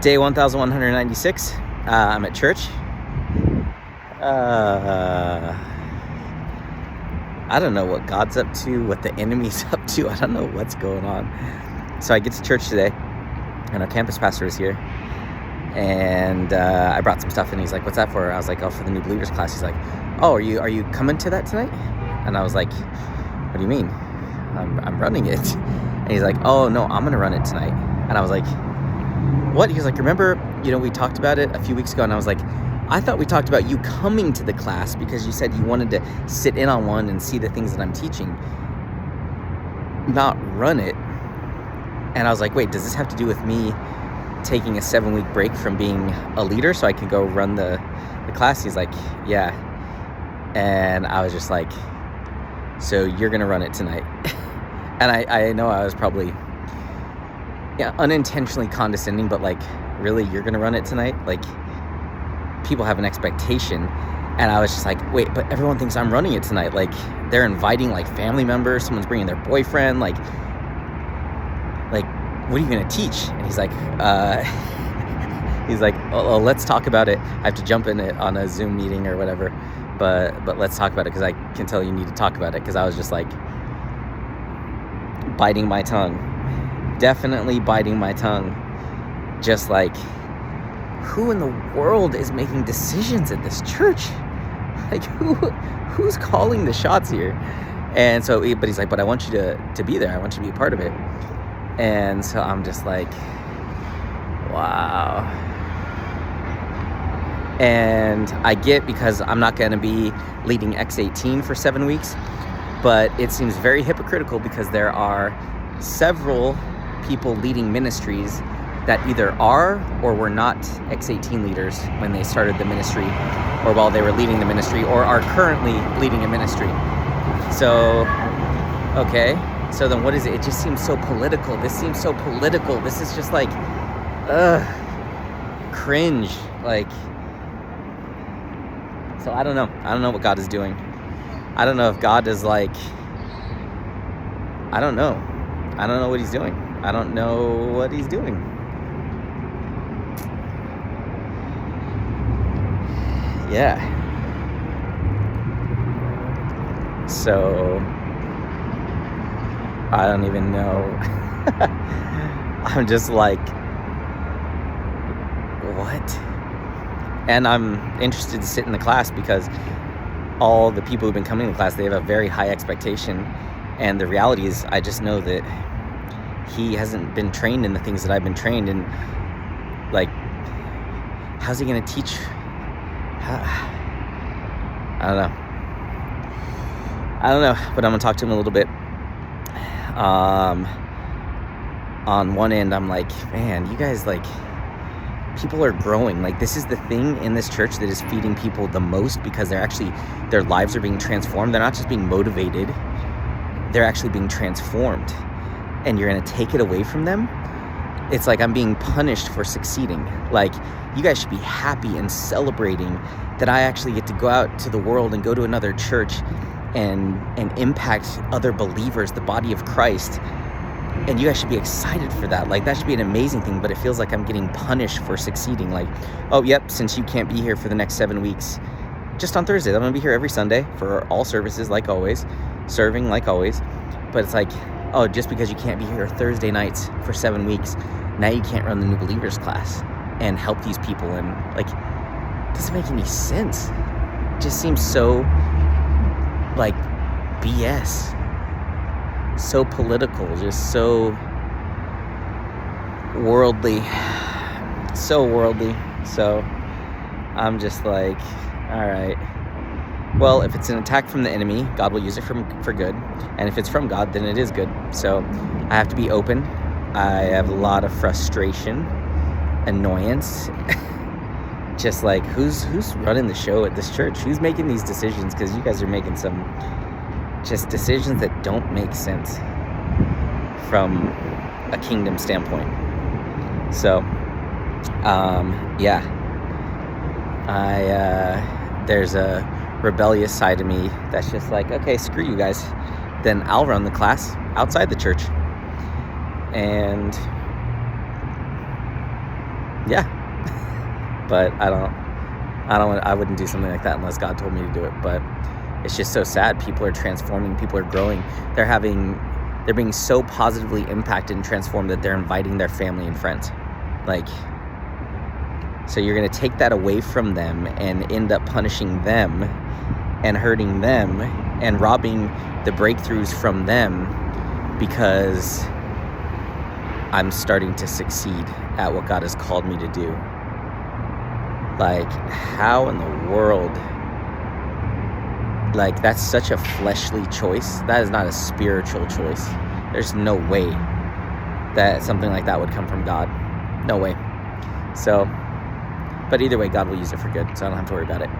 Day 1196. I'm at church. I don't know what God's up to, what the enemy's up to. I don't know what's going on. So I get to church today, and our campus pastor is here. And I brought some stuff, and he's like, "What's that for?" I was like, "Oh, for the new believers class." He's like, "Oh, are you coming to that tonight?" And I was like, "What do you mean? I'm running it." And he's like, "Oh no, I'm gonna run it tonight." And I was like, "What?" He was like, "Remember, we talked about it a few weeks ago." And I was like, "I thought we talked about you coming to the class because you said you wanted to sit in on one and see the things that I'm teaching, not run it." And I was like, "Wait, does this have to do with me taking a 7-week break from being a leader so I can go run the class?" He's like, "Yeah." And I was just like, "So you're gonna run it tonight?" And I know I was probably unintentionally condescending, but like, really, you're gonna run it tonight? Like, people have an expectation. And I was just like, wait, but everyone thinks I'm running it tonight. Like, they're inviting like family members, someone's bringing their boyfriend, like what are you gonna teach? And he's like, oh, let's talk about it. I have to jump in it on a Zoom meeting or whatever, but let's talk about it because I can tell you need to talk about it. Because I was just like biting my tongue, definitely biting my tongue, just like, who in the world is making decisions at this church? Like, who's calling the shots here? And so, but he's like, "But I want you to be there. I want you to be a part of it." And so I'm just like, wow. And I get, because I'm not going to be leading X18 for 7 weeks, but it seems very hypocritical because there are several people leading ministries that either are or were not X18 leaders when they started the ministry, or while they were leading the ministry, or are currently leading a ministry. So, okay. So then what is it? It just seems so political. This seems so political. This is just like, cringe. Like, so I don't know. I don't know what God is doing. I don't know if God is like, I don't know. I don't know what he's doing. I don't know what he's doing. Yeah. So I don't even know. I'm just like, what? And I'm interested to sit in the class because all the people who've been coming to the class, they have a very high expectation. And the reality is, I just know that he hasn't been trained in the things that I've been trained in. Like, how's he going to teach? I don't know, but I'm going to talk to him a little bit. On one end, I'm like, man, you guys, like, people are growing. Like, this is the thing in this church that is feeding people the most, because their lives are being transformed. They're not just being motivated, they're actually being transformed. And you're going to take it away from them? It's like I'm being punished for succeeding. Like, you guys should be happy and celebrating that I actually get to go out to the world and go to another church and impact other believers, the body of Christ. And you guys should be excited for that. Like, that should be an amazing thing, but it feels like I'm getting punished for succeeding. Like, oh, yep, since you can't be here for the next 7 weeks, just on Thursdays, I'm going to be here every Sunday for all services, like always, serving like always. But it's like, oh, just because you can't be here Thursday nights for 7 weeks, now you can't run the new believers class and help these people. And like, it doesn't make any sense. It just seems so like BS, so political, just so worldly. So I'm just like, all right, well, if it's an attack from the enemy, God will use it for good. And if it's from God, then it is good. So I have to be open. I have a lot of frustration, annoyance. Just like, who's running the show at this church? Who's making these decisions? Because you guys are making some just decisions that don't make sense from a kingdom standpoint. So, there's a rebellious side of me that's just like, okay, screw you guys. Then I'll run the class outside the church. And Yeah. But I wouldn't do something like that unless God told me to do it. But it's just so sad. People are transforming, people are growing. They're being so positively impacted and transformed that they're inviting their family and friends. Like, so you're going to take that away from them and end up punishing them and hurting them and robbing the breakthroughs from them because I'm starting to succeed at what God has called me to do. Like, how in the world? Like, that's such a fleshly choice. That is not a spiritual choice. There's no way that something like that would come from God. No way. So, but either way, God will use it for good, so I don't have to worry about it.